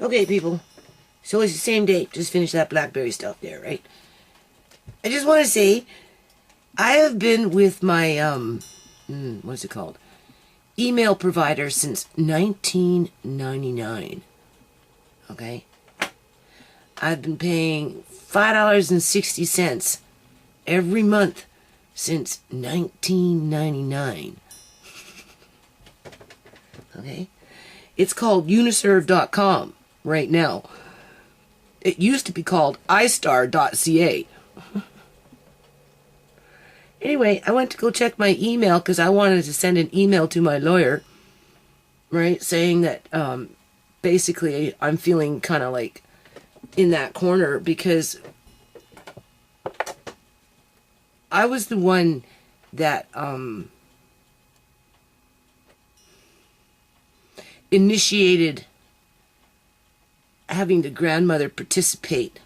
Okay, people. So it's the same date. Just finished that BlackBerry stuff there, right? I just want to say, I have been with my, what's it called? Email provider since 1999. Okay? I've been paying $5.60 every month since 1999. Okay? It's called uniserve.com right now. It used to be called istar.ca. Anyway, I went to go check my email because I wanted to send an email to my lawyer, right, saying that basically I'm feeling kind of like in that corner because I was the one that initiated having the grandmother participate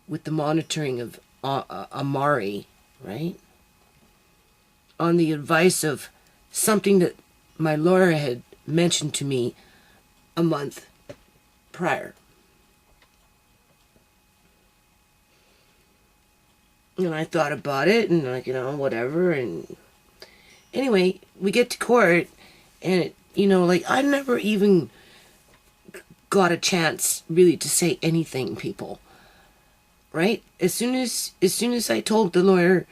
with the monitoring of Amari, right? On the advice of something that my lawyer had mentioned to me a month prior. And I thought about it and like, whatever. And anyway, we get to court and, like I never even got a chance really to say anything, people. Right? As soon as I told the lawyer,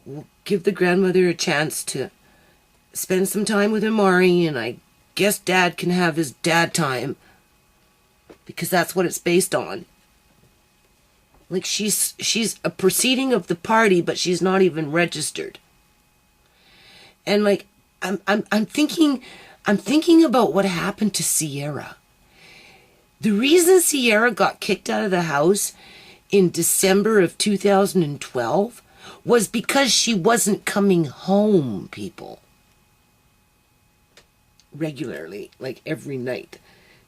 we'll give the grandmother a chance to spend some time with Amari, and I guess Dad can have his dad time, because that's what it's based on. Like she's a proceeding of the party, but she's not even registered. And like I'm thinking about what happened to Sierra. The reason Sierra got kicked out of the house in December of 2012 was because she wasn't coming home, people. Regularly, like every night.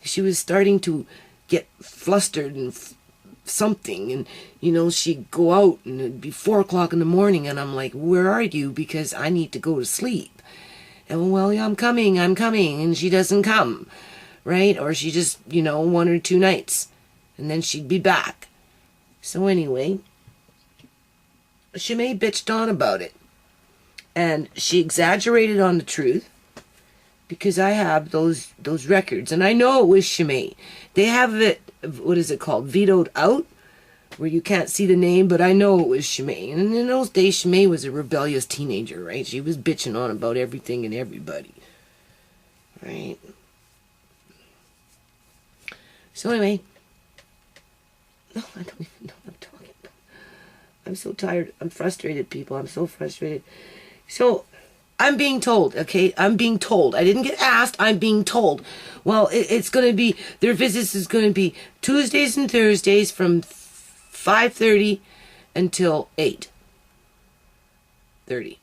She was starting to get flustered and something, and she'd go out and it'd be 4 o'clock in the morning, and I'm like, where are you? Because I need to go to sleep. And well, yeah, I'm coming, and she doesn't come, right? Or she just, 1 or 2 nights, and then she'd be back. So anyway, Shimei bitched on about it. And she exaggerated on the truth, because I have those records. And I know it was Shimei. They have it, what is it called, vetoed out, where you can't see the name, but I know it was Shimei. And in those days, Shimei was a rebellious teenager, right? She was bitching on about everything and everybody, right? So anyway, no, I don't even know what I'm talking about. I'm so tired. I'm frustrated, people. I'm so frustrated. So, I'm being told, okay? I'm being told. I didn't get asked. I'm being told. Well, it's going to be, their visits is going to be Tuesdays and Thursdays from 5:30 until 8:30.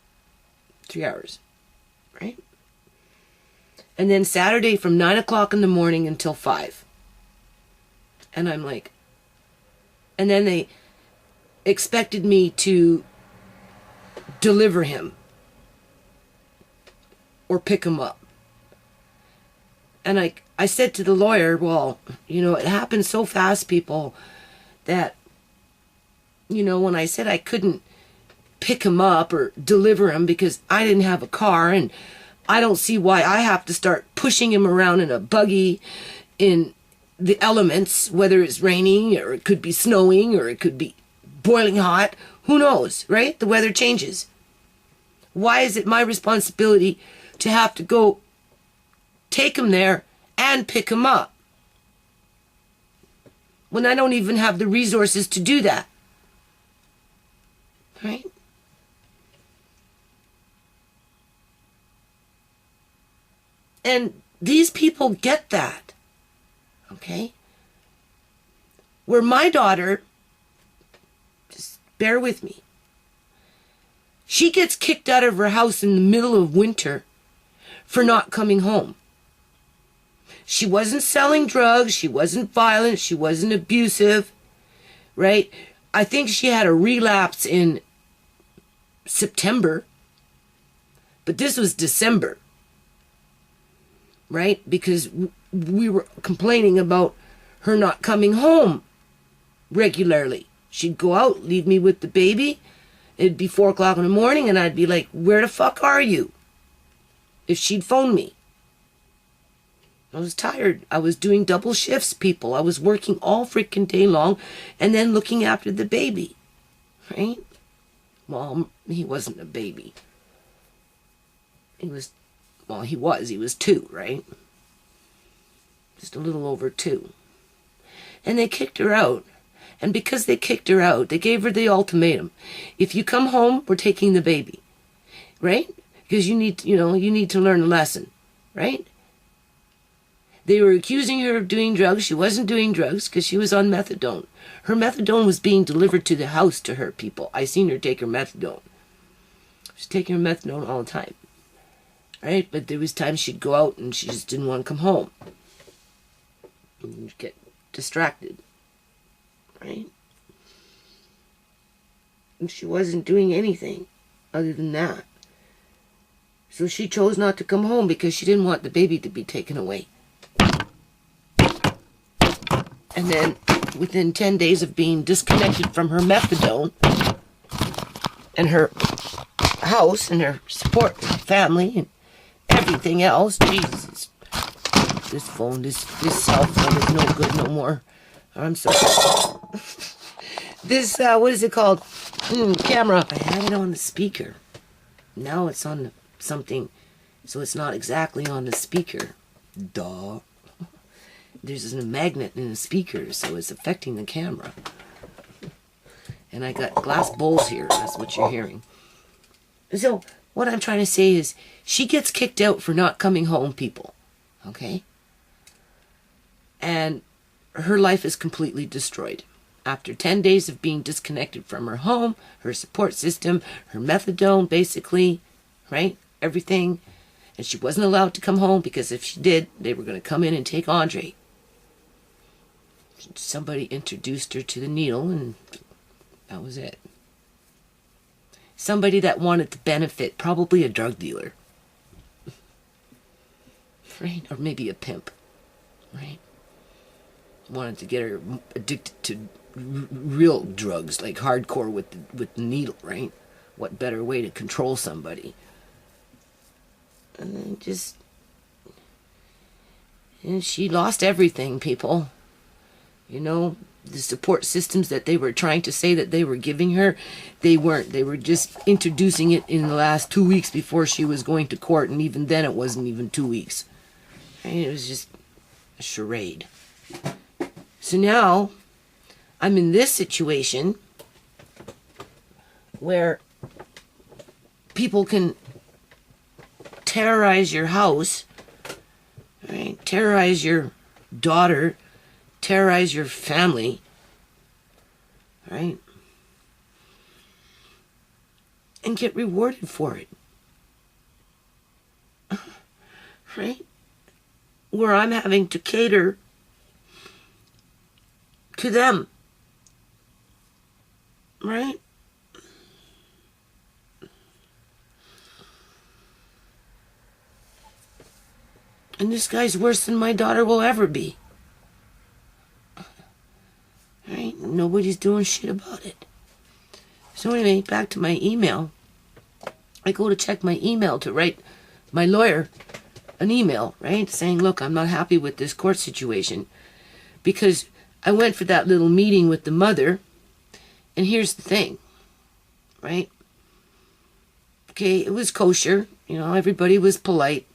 3 hours, right? And then Saturday from 9 o'clock in the morning until 5. And I'm like, and then they expected me to deliver him or pick him up. And I said to the lawyer, well, it happened so fast, people, that, when I said I couldn't pick him up or deliver him because I didn't have a car, and I don't see why I have to start pushing him around in a buggy in the elements, whether it's raining or it could be snowing or it could be boiling hot. Who knows, right? The weather changes. Why is it my responsibility to have to go take him there and pick him up when I don't even have the resources to do that? Right? And these people get that. Okay? Where my daughter, just bear with me, she gets kicked out of her house in the middle of winter for not coming home. She wasn't selling drugs, she wasn't violent, she wasn't abusive, right? I think she had a relapse in September, but this was December, right? Because we were complaining about her not coming home regularly. She'd go out, leave me with the baby. It'd be 4 o'clock in the morning, and I'd be like, where the fuck are you? If she'd phone me. I was tired. I was doing double shifts, people. I was working all freaking day long and then looking after the baby. Right? Well, he wasn't a baby. He was 2, right? Just a little over 2. And they kicked her out. And because they kicked her out, they gave her the ultimatum. If you come home, we're taking the baby. Right? Because you need to learn a lesson. Right? They were accusing her of doing drugs. She wasn't doing drugs because she was on methadone. Her methadone was being delivered to the house to her, people. I seen her take her methadone. She's taking her methadone all the time. Right? But there was times she'd go out and she just didn't want to come home. And get distracted. Right? And she wasn't doing anything other than that. So she chose not to come home because she didn't want the baby to be taken away. And then, within 10 days of being disconnected from her methadone and her house and her support family and everything else, Jesus, this cell phone is no good no more. I'm sorry. This, what is it called? Camera. I had it on the speaker. Now it's on something, so it's not exactly on the speaker. Duh. There's a magnet in the speaker, so it's affecting the camera. And I got glass bowls here. That's what you're hearing. So, what I'm trying to say is, she gets kicked out for not coming home, people. Okay? And her life is completely destroyed. After 10 days of being disconnected from her home, her support system, her methadone, basically, right? Everything. And she wasn't allowed to come home because if she did, they were going to come in and take Andre. Somebody introduced her to the needle, and that was it. Somebody that wanted to benefit, probably a drug dealer. Right? Or maybe a pimp. Right? Wanted to get her addicted to real drugs, like hardcore with the needle, right? What better way to control somebody? And she lost everything, people. You know, the support systems that they were trying to say that they were giving her, they weren't. They were just introducing it in the last 2 weeks before she was going to court, and even then it wasn't even 2 weeks. And it was just a charade. So now, I'm in this situation where people can terrorize your house, right? Terrorize your daughter, terrorize your family, right? And get rewarded for it. Right? Where I'm having to cater to them. Right? And this guy's worse than my daughter will ever be. Right? Nobody's doing shit about it. So anyway, back to my email. I go to check my email to write my lawyer an email, right? Saying, look, I'm not happy with this court situation. Because I went for that little meeting with the mother. And here's the thing. Right? Okay, it was kosher. You know, everybody was polite.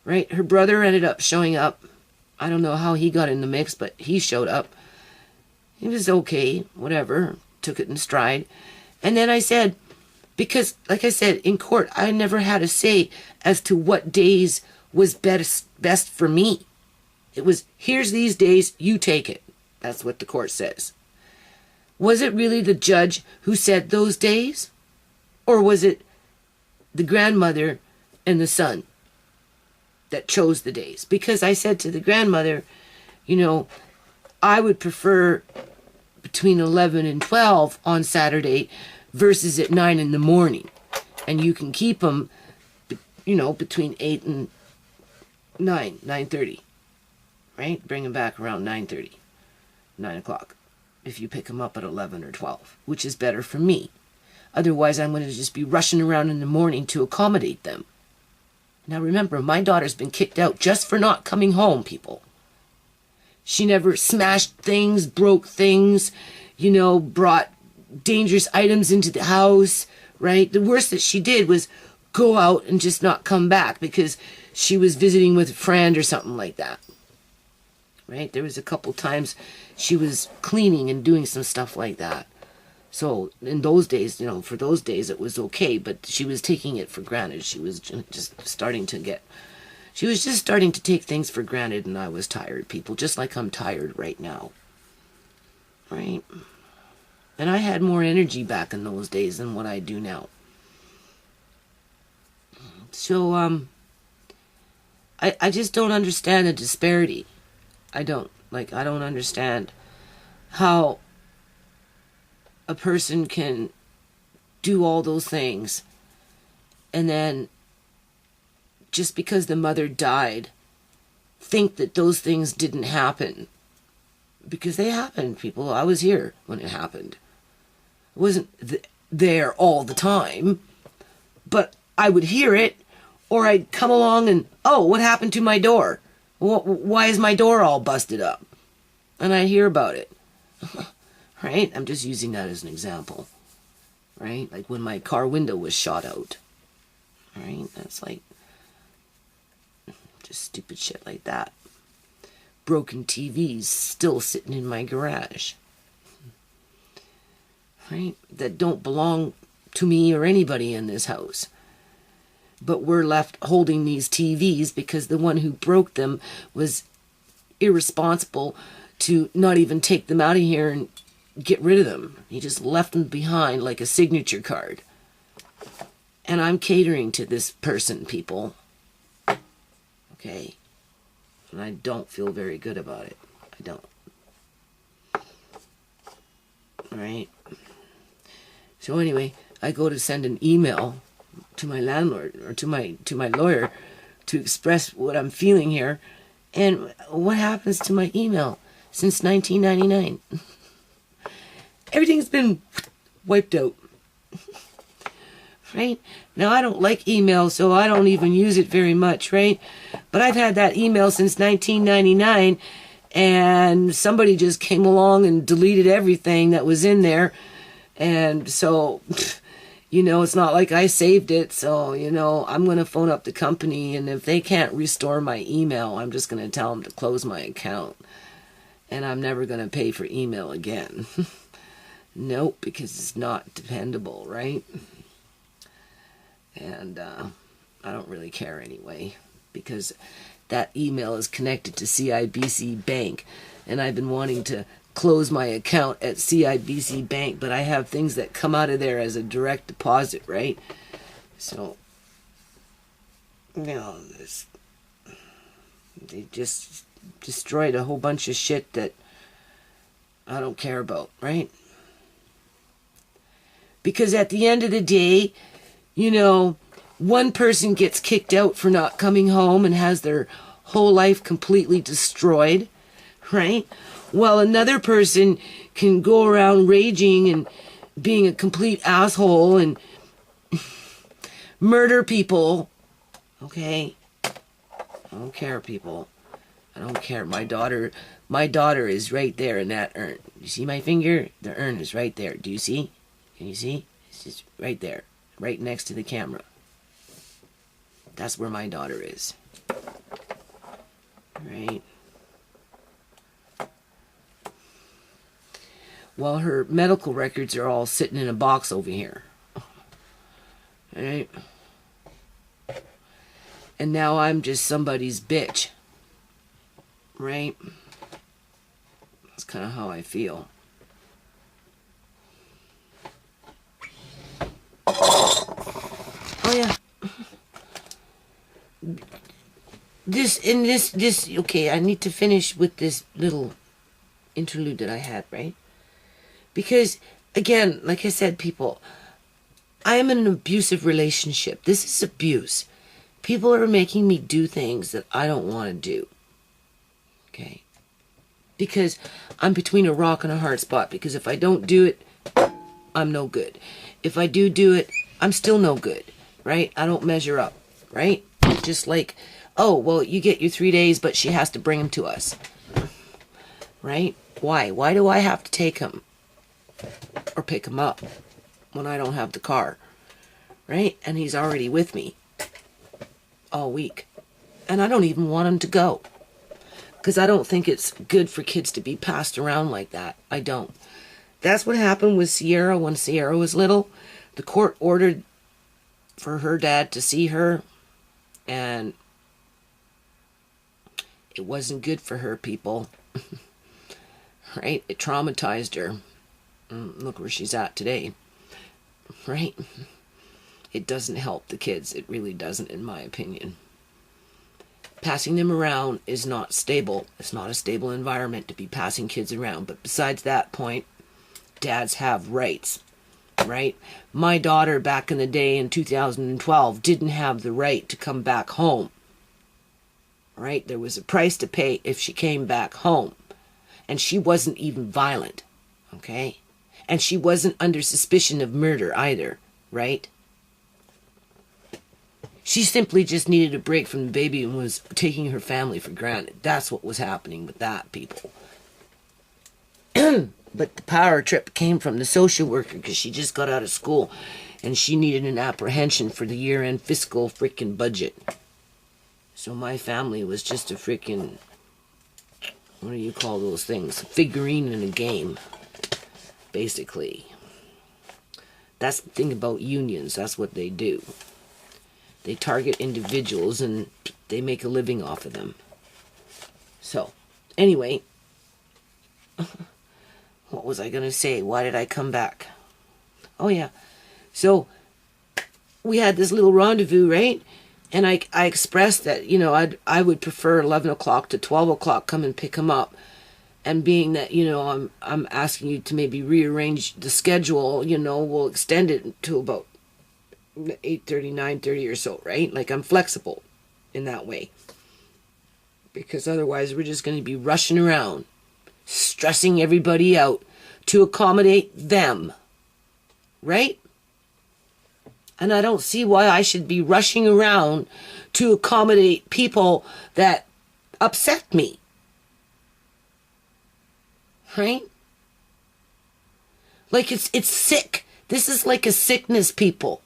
Right? Her brother ended up showing up. I don't know how he got in the mix, but he showed up. He was okay, whatever. Took it in stride. And then I said, because, like I said, in court, I never had a say as to what days was best for me. It was, here's these days, you take it. That's what the court says. Was it really the judge who said those days? Or was it the grandmother and the son that chose the days? Because I said to the grandmother, you know, I would prefer between 11 and 12 on Saturday versus at 9 in the morning. And you can keep them, you know, between 8 and 9:30. right? Bring him back around 9:30, 9 o'clock, if you pick him up at 11 or 12, which is better for me. Otherwise, I'm going to just be rushing around in the morning to accommodate them. Now remember, my daughter's been kicked out just for not coming home, people. She never smashed things, broke things, brought dangerous items into the house, right? The worst that she did was go out and just not come back because she was visiting with a friend or something like that, right? There was a couple times she was cleaning and doing some stuff like that. So in those days, for those days it was okay, but she was taking it for granted. She was just starting to take things for granted, and I was tired, people, just like I'm tired right now, right? And I had more energy back in those days than what I do now. So, I just don't understand the disparity. I don't understand how a person can do all those things and then just because the mother died think that those things didn't happen, because they happened, people. I was here when it happened. I wasn't there all the time, but I would hear it, or I'd come along and, oh, what happened to my door? Why is my door all busted up? And I hear about it. Right? I'm just using that as an example. Right? Like when my car window was shot out. Right? That's like just stupid shit like that. Broken TVs still sitting in my garage. Right? That don't belong to me or anybody in this house. But we're left holding these TVs because the one who broke them was irresponsible to not even take them out of here and get rid of them. He just left them behind like a signature card. And I'm catering to this person, people. Okay? And I don't feel very good about it. I don't. Alright? So anyway, I go to send an email to my landlord or to my lawyer to express what I'm feeling here. And what happens to my email since 1999? Everything's been wiped out. Right? Now, I don't like email, so I don't even use it very much, right? But I've had that email since 1999, and somebody just came along and deleted everything that was in there. And so, it's not like I saved it. So, I'm going to phone up the company, and if they can't restore my email, I'm just going to tell them to close my account. And I'm never going to pay for email again. Nope, because it's not dependable, right? And I don't really care anyway, because that email is connected to CIBC Bank, and I've been wanting to close my account at CIBC Bank, but I have things that come out of there as a direct deposit, right? So, they just destroyed a whole bunch of shit that I don't care about, right? Because at the end of the day, one person gets kicked out for not coming home and has their whole life completely destroyed, right? While another person can go around raging and being a complete asshole and murder people. Okay? I don't care, people. I don't care. My daughter is right there in that urn. You see my finger? The urn is right there. Do you see? Can you see? It's just right there. Right next to the camera. That's where my daughter is. Right? Well, her medical records are all sitting in a box over here. Right? And now I'm just somebody's bitch. Right? That's kind of how I feel. Oh yeah. Okay, I need to finish with this little interlude that I had, right? Because, again, like I said, people, I am in an abusive relationship. This is abuse. People are making me do things that I don't want to do. Okay? Because I'm between a rock and a hard spot. Because if I don't do it, I'm no good. If I do it, I'm still no good. Right? I don't measure up. Right? Just like, oh, well, you get your 3 days, but she has to bring them to us. Right? Why? Why do I have to take him? Or pick him up when I don't have the car? Right? And he's already with me all week. And I don't even want him to go. Because I don't think it's good for kids to be passed around like that. I don't. That's what happened with Sierra when Sierra was little. The court ordered for her dad to see her. And it wasn't good for her, people. Right? It traumatized her. Look where she's at today. Right? It doesn't help the kids. It really doesn't, in my opinion. Passing them around is not stable. It's not a stable environment to be passing kids around. But besides that point, dads have rights. Right? My daughter back in the day in 2012 didn't have the right to come back home. Right? There was a price to pay if she came back home. And she wasn't even violent. Okay? And she wasn't under suspicion of murder either. Right? She simply just needed a break from the baby and was taking her family for granted. That's what was happening with that, people. But the power trip came from the social worker because she just got out of school and she needed an apprehension for the year-end fiscal freaking budget. So my family was just a freaking, what do you call those things? A figurine in a game, basically. That's the thing about unions. That's what they do. They target individuals and they make a living off of them. So, anyway, what was I going to say? Why did I come back? Oh, yeah. So, we had this little rendezvous, right? And I expressed that, you know, I would prefer 11 o'clock to 12 o'clock, come and pick him up. And being that, you know, I'm asking you to maybe rearrange the schedule, you know, we'll extend it to about 8:30, 9:30 or so, right? Like, I'm flexible in that way. Because otherwise we're just going to be rushing around, stressing everybody out to accommodate them. Right? And I don't see why I should be rushing around to accommodate people that upset me. Right? Like, it's sick. This is like a sickness, people.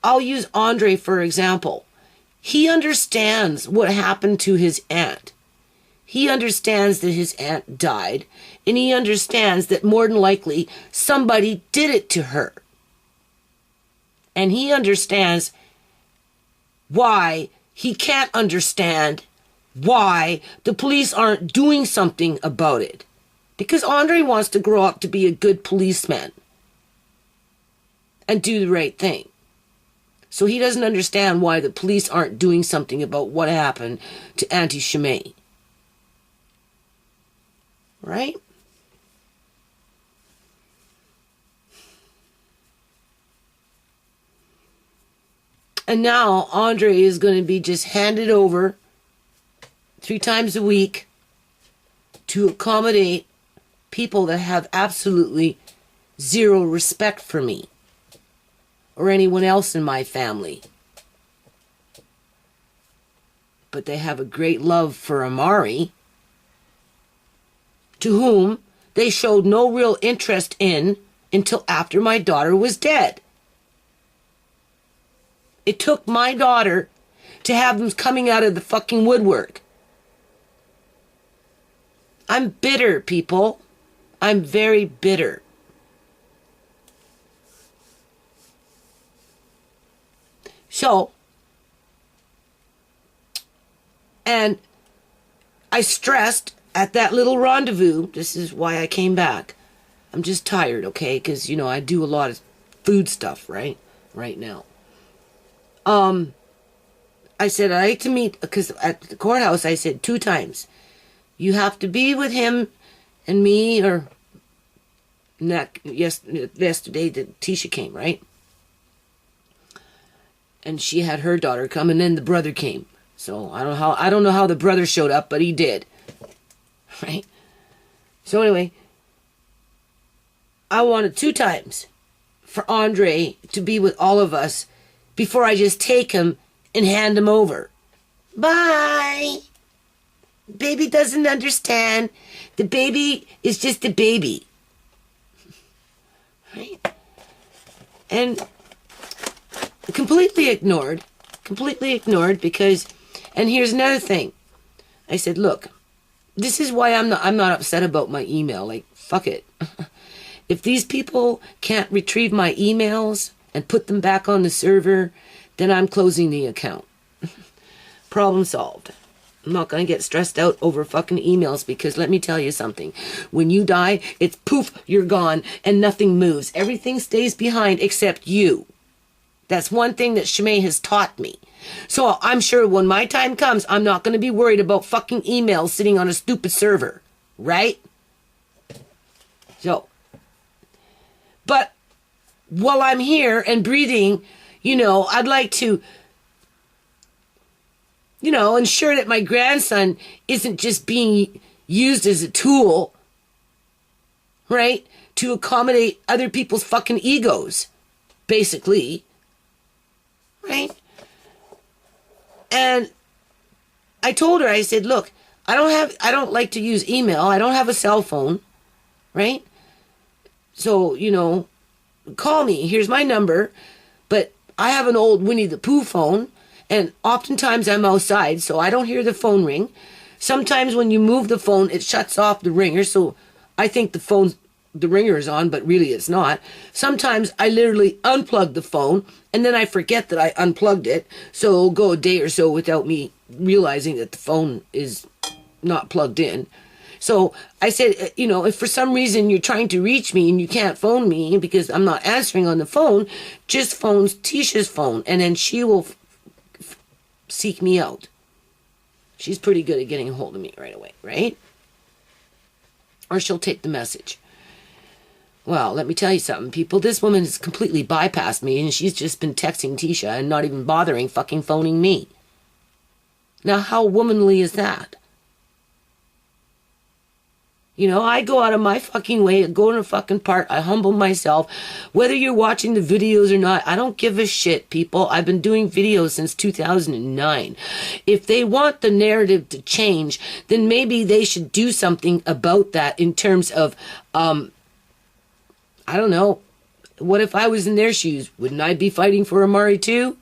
I'll use Andre for example. He understands what happened to his aunt. He understands that his aunt died, and he understands that more than likely somebody did it to her. And he understands why he can't understand why the police aren't doing something about it. Because Andre wants to grow up to be a good policeman and do the right thing. So he doesn't understand why the police aren't doing something about what happened to Auntie Shimei. Right? And now Andre is going to be just handed over 3 times a week to accommodate people that have absolutely zero respect for me or anyone else in my family. But they have a great love for Amari, to whom they showed no real interest in until after my daughter was dead. It took my daughter to have them coming out of the fucking woodwork. I'm bitter, people. I'm very bitter. So, and I stressed at that little rendezvous, this is why I came back. I'm just tired, okay? Because, you know, I do a lot of food stuff, right now. I said, I like to meet, because at the courthouse, I said 2 times, you have to be with him and me, or yesterday that Tisha came, right? And she had her daughter come, and then the brother came. So I don't know how the brother showed up, but he did. right? So anyway, I wanted 2 times for Andre to be with all of us before I just take him and hand him over. Bye. Baby doesn't understand. The baby is just a baby. Right? And completely ignored because, and here's another thing. I said, look, this is why I'm not upset about my email. Like, fuck it. If these people can't retrieve my emails and put them back on the server, then I'm closing the account. Problem solved. I'm not going to get stressed out over fucking emails, because let me tell you something. When you die, it's poof, you're gone, and nothing moves. Everything stays behind except you. That's one thing that Shimei has taught me. So I'm sure when my time comes, I'm not going to be worried about fucking emails sitting on a stupid server. Right? So, but while I'm here and breathing, I'd like to, ensure that my grandson isn't just being used as a tool, right, to accommodate other people's fucking egos, basically, right? And I told her, I said, look, I don't like to use email. I don't have a cell phone, right? So, call me. Here's my number. But I have an old Winnie the Pooh phone, and oftentimes I'm outside, so I don't hear the phone ring. Sometimes when you move the phone, it shuts off the ringer, so I think the ringer is on, but really it's not. Sometimes I literally unplug the phone, and then I forget that I unplugged it, so it'll go a day or so without me realizing that the phone is not plugged in. So I said, if for some reason you're trying to reach me and you can't phone me because I'm not answering on the phone, just phones Tisha's phone, and then she will seek me out. She's pretty good at getting a hold of me right away, right? Or she'll take the message. Well, let me tell you something, people. This woman has completely bypassed me, and she's just been texting Tisha and not even bothering fucking phoning me. Now, how womanly is that? I go out of my fucking way, I go in a fucking part, I humble myself. Whether you're watching the videos or not, I don't give a shit, people. I've been doing videos since 2009. If they want the narrative to change, then maybe they should do something about that in terms of, I don't know. What if I was in their shoes? Wouldn't I be fighting for Amari too?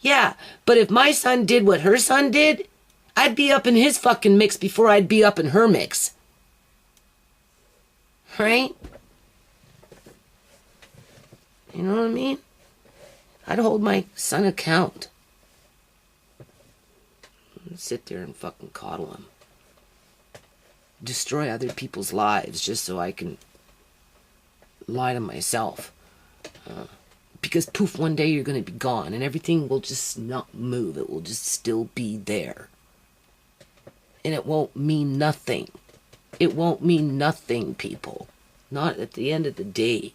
Yeah, but if my son did what her son did, I'd be up in his fucking mix before I'd be up in her mix. Right? You know what I mean? I'd hold my son account. I'd sit there and fucking coddle him. Destroy other people's lives just so I can lie to myself. Because poof, one day you're going to be gone and everything will just not move. It will just still be there. And it won't mean nothing. It won't mean nothing, people. Not at the end of the day.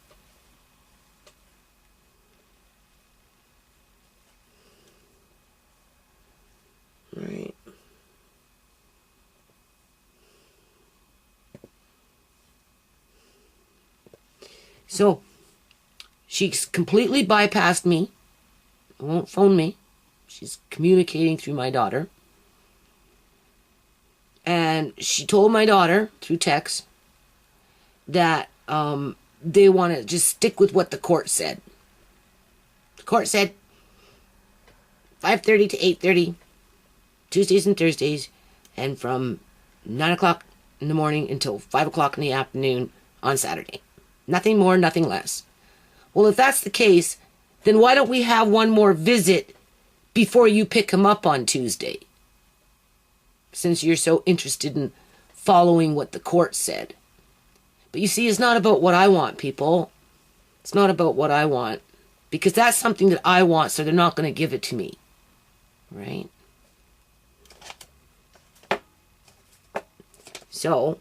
Right. So, she's completely bypassed me. Won't phone me. She's communicating through my daughter. And she told my daughter through text that they want to just stick with what the court said. The court said 5:30 to 8:30, Tuesdays and Thursdays, and from 9 o'clock in the morning until 5 o'clock in the afternoon on Saturday. Nothing more, nothing less. Well, if that's the case, then why don't we have one more visit before you pick him up on Tuesday? Since you're so interested in following what the court said. But you see, it's not about what I want, people. It's not about what I want. Because that's something that I want, so they're not going to give it to me. Right? So,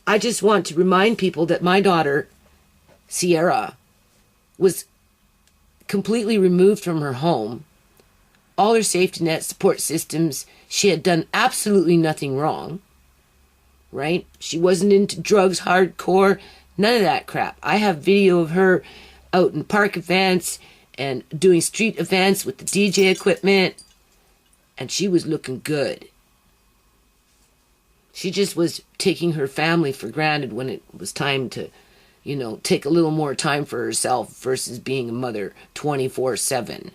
I just want to remind people that my daughter, Sierra, was completely removed from her home all her safety net support systems. She had done absolutely nothing wrong, right? She wasn't into drugs hardcore, none of that crap. I have video of her out in park events and doing street events with the DJ equipment, and she was looking good. She just was taking her family for granted when it was time to, you know, take a little more time for herself versus being a mother 24/7.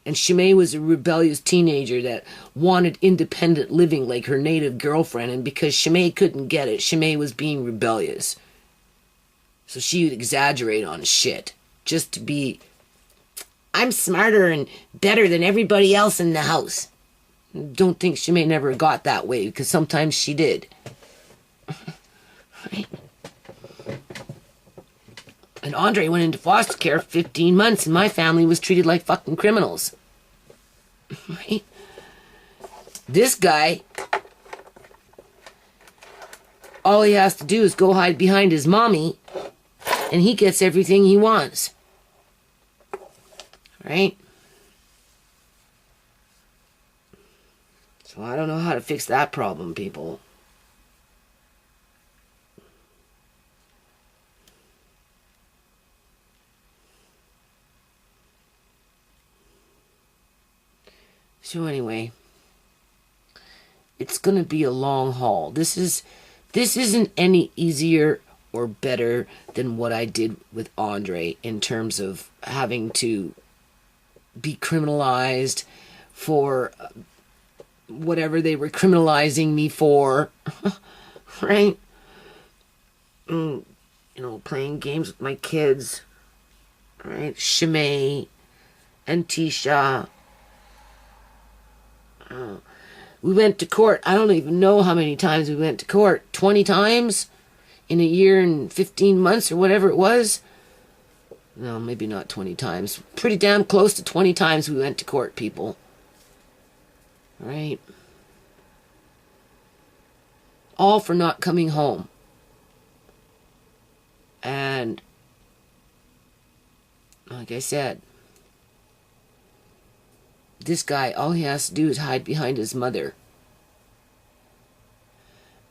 And Shimei was a rebellious teenager that wanted independent living like her native girlfriend, and because Shimei couldn't get it, Shimei was being rebellious. So she would exaggerate on shit just to be, I'm smarter and better than everybody else in the house. Don't think Shimei never got that way, because sometimes she did. Right? And Andre went into foster care for 15 months, and my family was treated like fucking criminals. Right? This guy, all he has to do is go hide behind his mommy, and he gets everything he wants. Right? So I don't know how to fix that problem, people. So anyway, it's going to be a long haul. This isn't any easier or better than what I did with Andre in terms of having to be criminalized for whatever they were criminalizing me for. Right? You know, playing games with my kids. Right? Shimei and Tisha. We went to court. I don't even know how many times we went to court. 20 times in a year and 15 months or whatever it was. No, maybe not 20 times. Pretty damn close to 20 times we went to court, people. Right? All for not coming home. And like I said, this guy, all he has to do is hide behind his mother.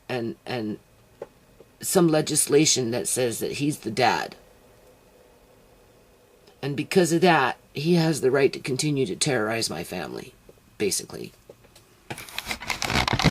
And some legislation that says that he's the dad. And because of that, he has the right to continue to terrorize my family, basically.